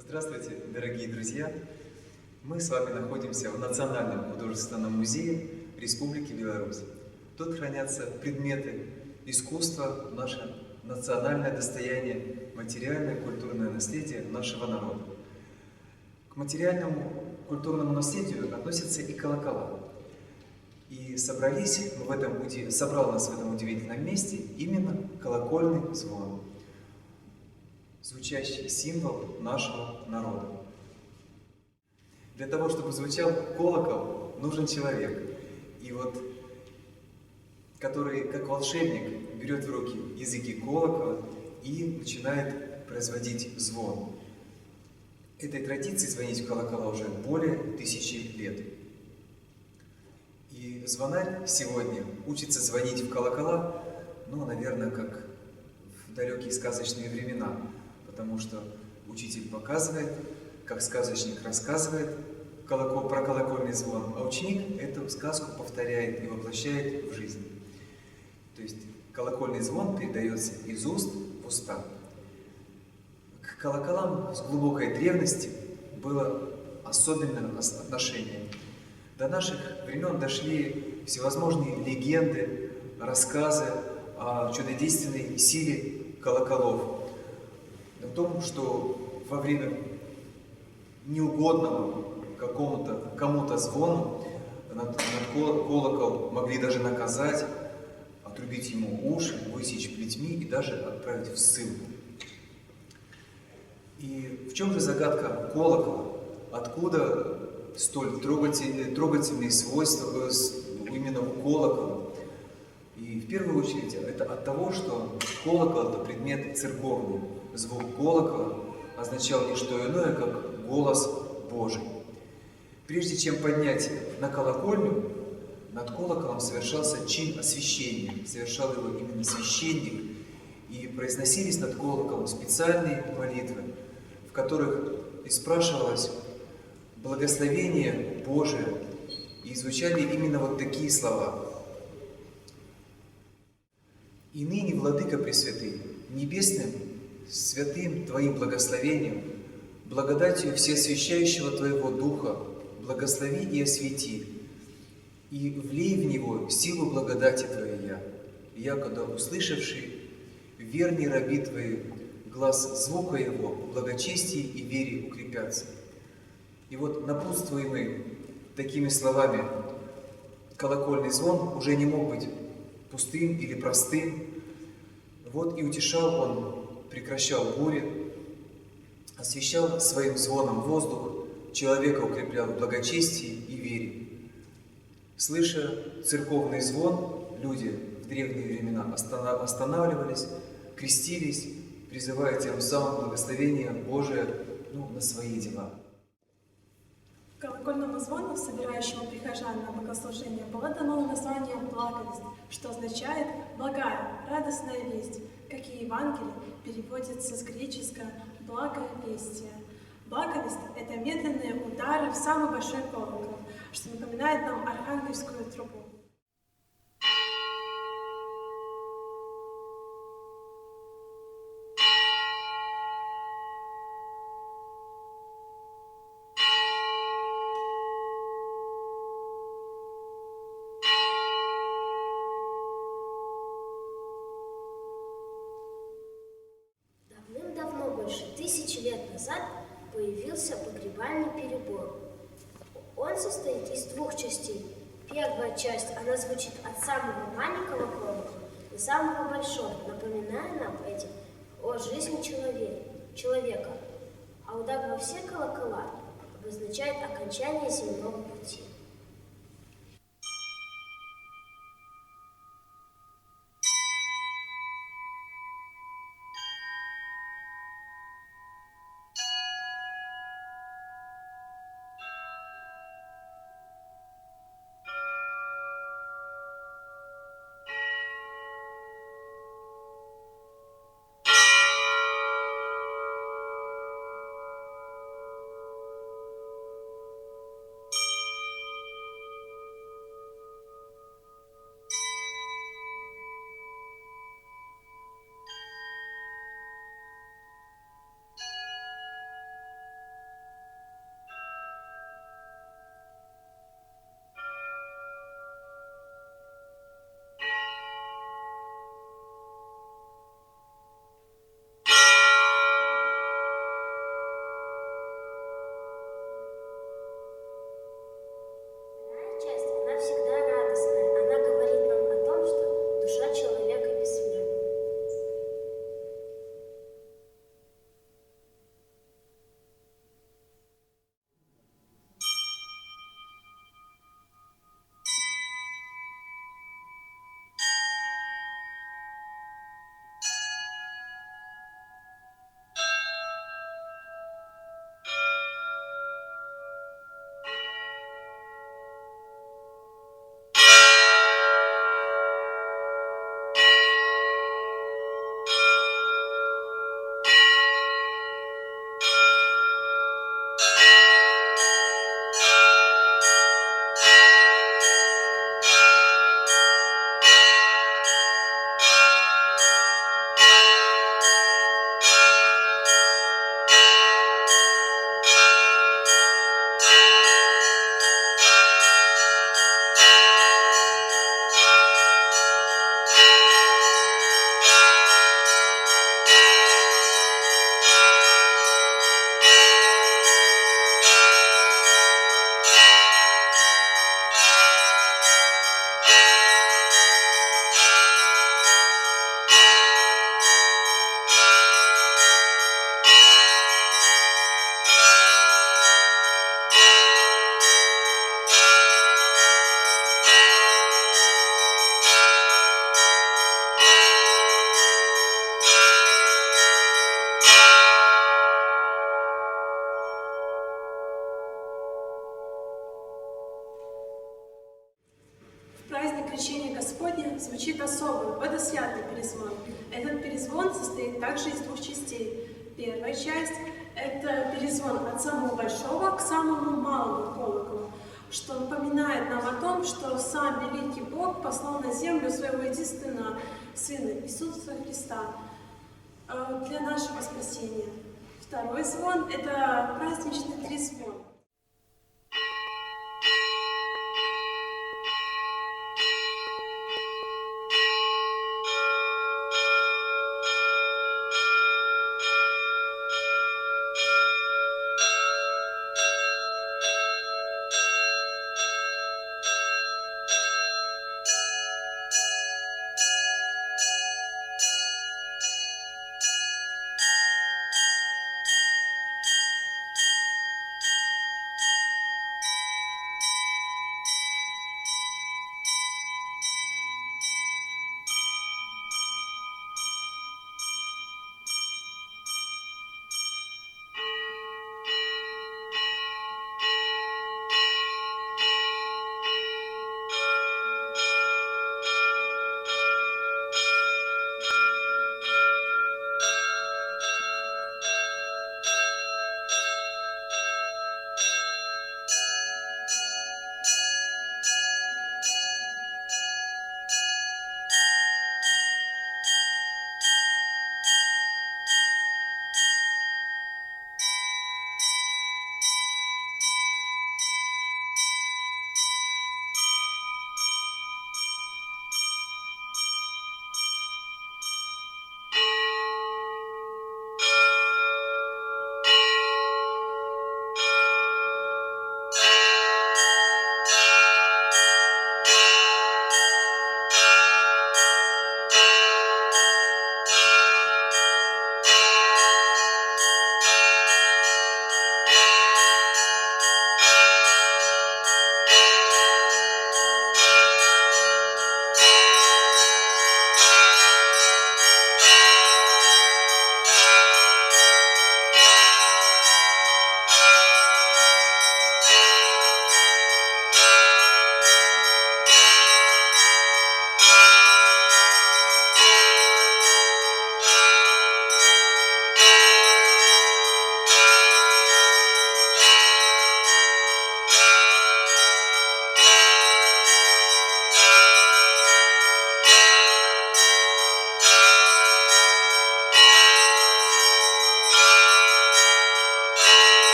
Здравствуйте, дорогие друзья! Мы с вами находимся в Национальном художественном музее Республики Беларусь. Тут хранятся предметы искусства, наше национальное достояние, материальное культурное наследие нашего народа. К материальному культурному наследию относятся и колокола. И собрал нас в этом удивительном месте именно колокольный звон, звучащий символ нашего народа. Для того, чтобы звучал колокол, нужен человек, который, как волшебник, берет в руки языки колокола и начинает производить звон. Этой традиции звонить в колокола уже более 1000 лет. И звонарь сегодня учится звонить в колокола, наверное, как в далекие сказочные времена, потому что учитель показывает, как сказочник рассказывает про колокольный звон, а ученик эту сказку повторяет и воплощает в жизнь. То есть колокольный звон передается из уст в уста. К колоколам с глубокой древности было особенное отношение. До наших времен дошли всевозможные легенды, рассказы о чудодейственной силе колоколов, о том, что во время неугодного кому-то звону над колокол могли даже наказать, отрубить ему уши, высечь плетьми и даже отправить в ссылку. И в чем же загадка колокола? Откуда столь трогательные свойства именно у колокола? И в первую очередь это от того, что колокол – это предмет церковный. Звук колокола означал не что иное, как голос Божий. Прежде чем поднять на колокольню, над колоколом совершался чин освящения. Совершал его именно священник. И произносились над колоколом специальные молитвы, в которых и спрашивалось благословение Божие. И звучали именно вот такие слова. «И ныне, Владыка Пресвятый, небесным, святым Твоим благословением, благодатью всеосвящающего Твоего Духа, благослови и освети, и влей в него силу благодати Твоей, якогда услышавший верные раби Твои глаз звука Его, в благочестии и вере укрепятся». И вот напутствуемый такими словами колокольный звон уже не мог быть пустым или простым. Вот и утешал он, прекращал бури, освещал своим звоном воздух, человека укреплял в благочестии и вере. Слыша церковный звон, люди в древние времена останавливались, крестились, призывая тем самым благословение Божие на свои дела. Колокольному звону, собирающему прихожан на богослужение, было дано название «благовесть», что означает «благая, радостная весть», как и Евангелие переводится с греческого «благое вестие». Благовесть – это медленные удары в самый большой колокол, что напоминает нам архангельскую трубу. Давным-давно, больше 1000 лет назад, появился погребальный перебор. Он состоит из 2 частей. Первая часть, она звучит от самого маленького колокола до самого большого, напоминая нам этим о жизни человека. А удар во все колокола обозначает окончание земного пути. Первая часть – это перезвон от самого большого к самому малому колоколу, что напоминает нам о том, что сам великий Бог послал на землю своего единственного Сына Иисуса Христа для нашего спасения. Второй звон – это праздничный трезвон.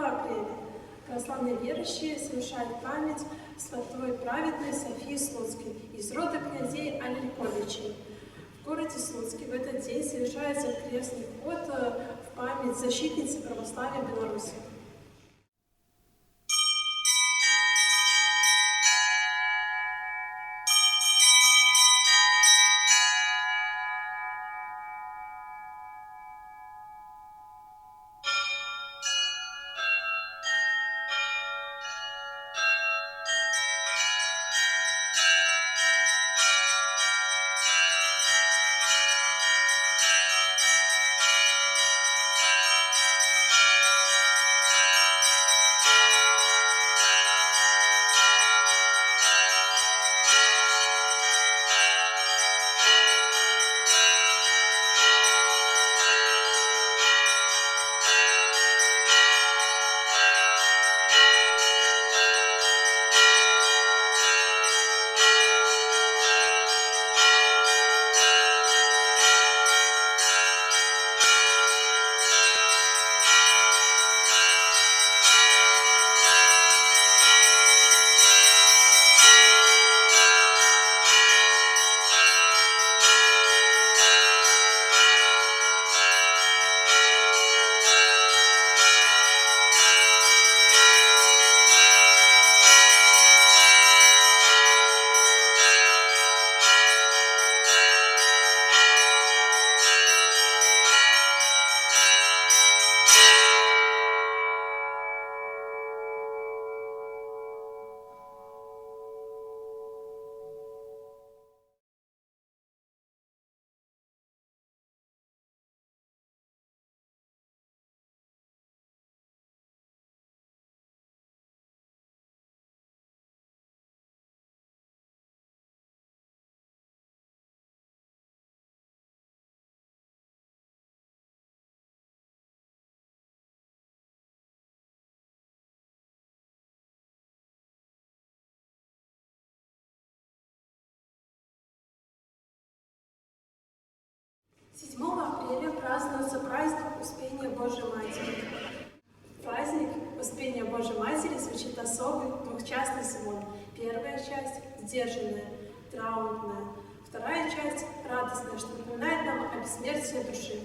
апреля православные верующие совершают память святой праведной Софии Слуцкой из рода князей Альриковичей. В городе Слуцке в этот день совершается крестный ход в память защитницы православия Беларуси. Апреля празднуется праздник Успения Божьей Матери. Праздник Успения Божьей Матери звучит особый двухчастный звон. Первая часть – сдержанная, траурная. Вторая часть – радостная, что напоминает нам о бессмертии души.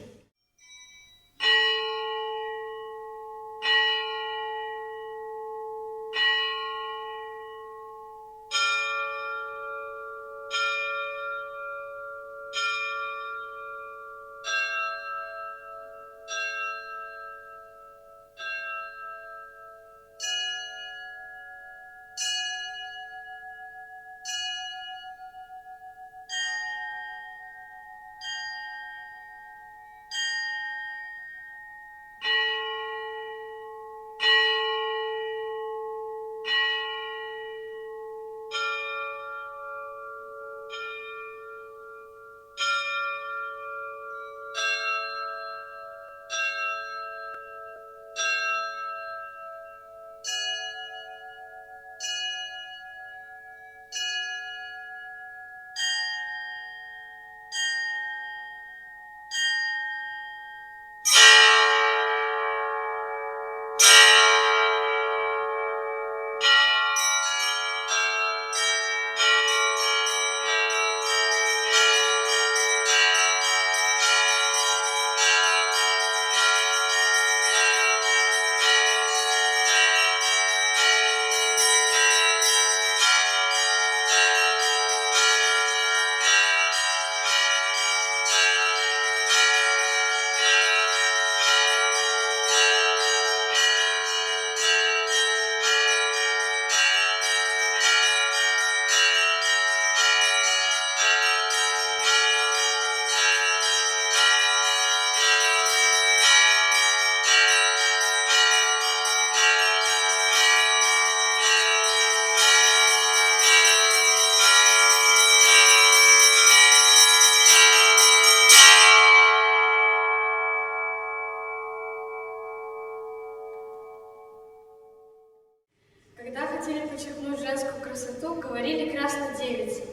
Когда хотели подчеркнуть женскую красоту, говорили «красная девица».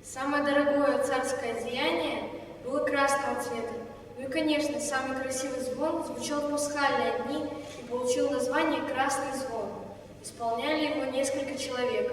Самое дорогое царское одеяние было красного цвета. Ну и, конечно, самый красивый звон звучал в пасхальные дни и получил название «Красный звон». Исполняли его несколько человек.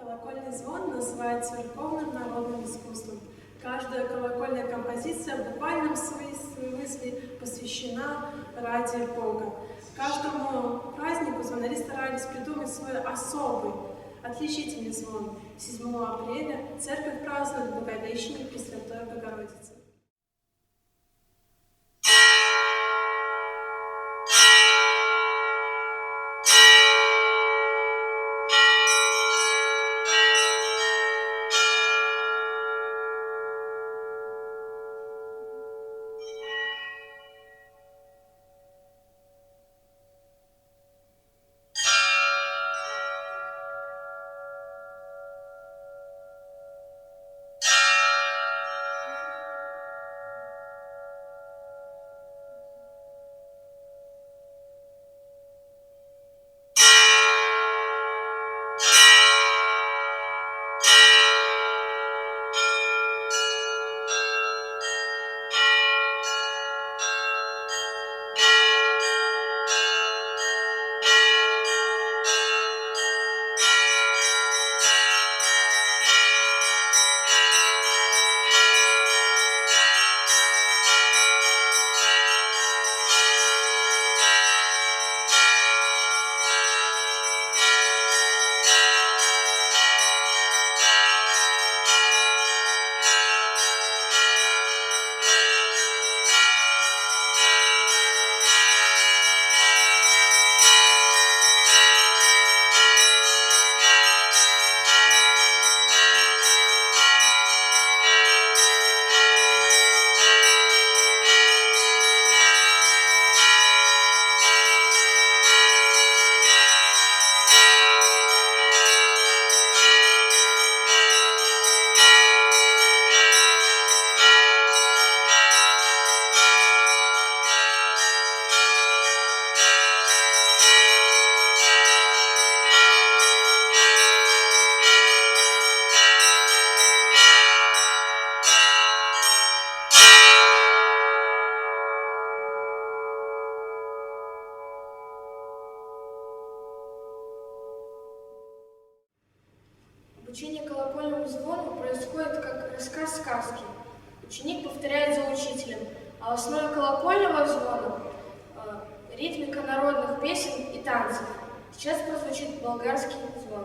Колокольный звон называется верховным народным искусством. Каждая колокольная композиция в буквальном смысле посвящена ради Бога. Каждому празднику звонари старались придумать свой особый, отличительный звон. 7 апреля церковь празднует Благовещение Пресвятой Богородицы. Обучение колокольному звону происходит как рассказ сказки. Ученик повторяет за учителем, а в основе колокольного звона ритмика народных песен и танцев. Сейчас прозвучит болгарский звон.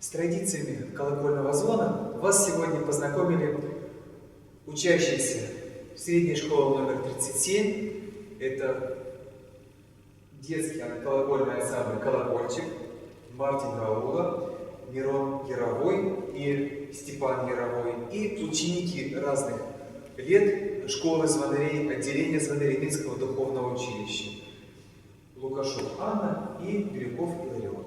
С традициями колокольного звона вас сегодня познакомили учащиеся средней школы номер 37. Это детский колокольный ансамбль «Колокольчик», Мартин Раула, Мирон Яровой и Степан Яровой, и ученики разных лет школы звонарей, отделения звонарей Минского духовного училища Лукашов Анна и Бирюков Иларион.